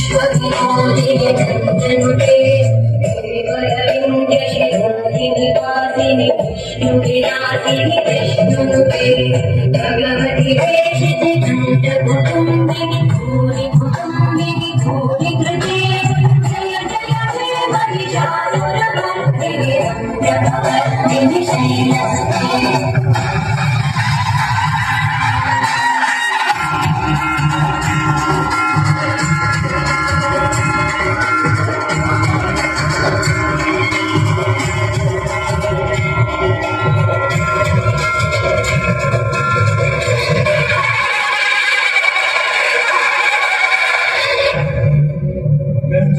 विश्वविनोदिनि नन्दनुते देवरविन्द्यशिरोधिनिवासिनि विष्णुविलासिनि विष्णुनुते भगवति वेशितकण्ठकुटुम्बिनि भूरि कुटुम्बिनि भूरि कृते जय जय हे महिषासुरमर्दिनि रम्यकवर्दिनि शैलसुते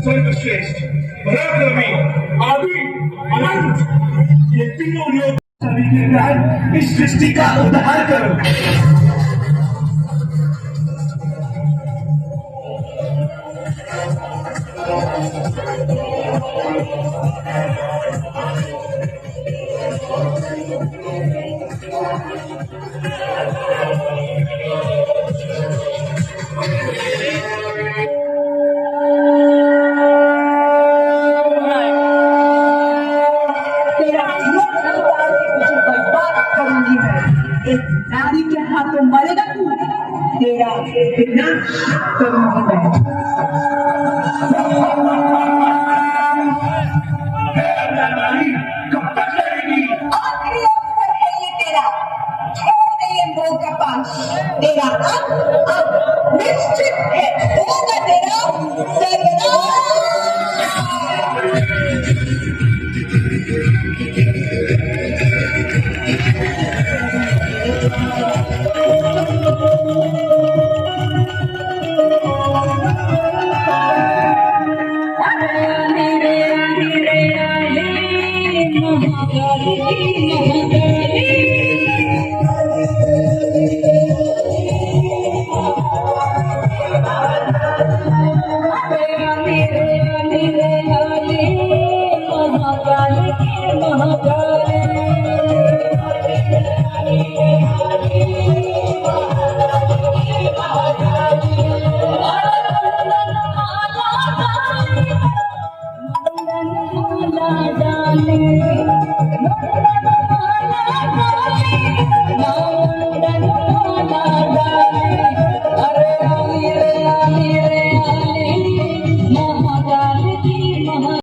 सर्वश्रेष्ठ पराक्रमी आदि अनंत ये तीनों योग सभी के तहत इस सृष्टि का उद्धार करो। एक नारी के हाथों मरेगा तू, तेरा विनाश करूंगी मैं। कब तक लड़ेगी? आखिरी अवसर है ये तेरा, छोड़ दे ये मोह का पाश। तेरा अब निश्चित है, होगा तेरा सर्वनाश। डाले